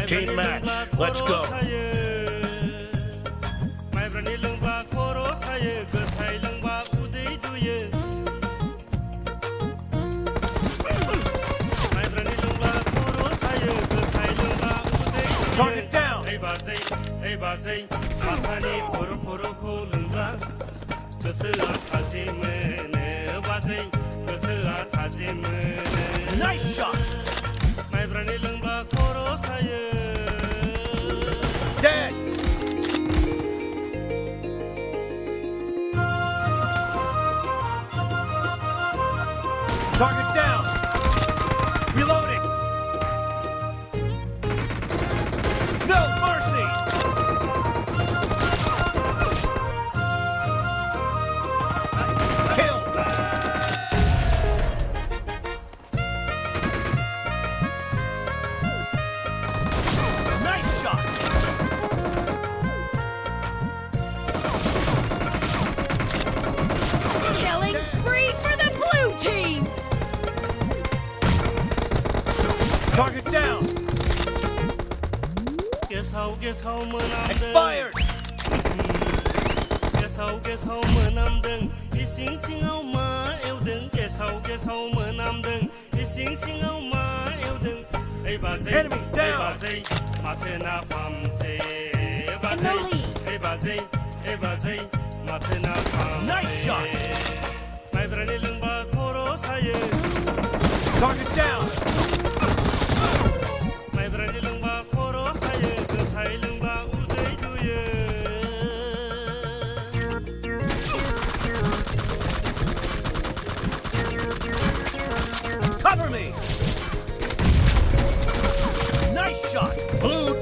Team match. Let's go. Target down. Nice shot. Dead. Target down. Reloading. No mercy. Kill. Nice shot. Killing spree for the blue team! Target down. Expired. Enemy down. In the lead. Nice shot. Target down. Cover me. Nice shot. Blue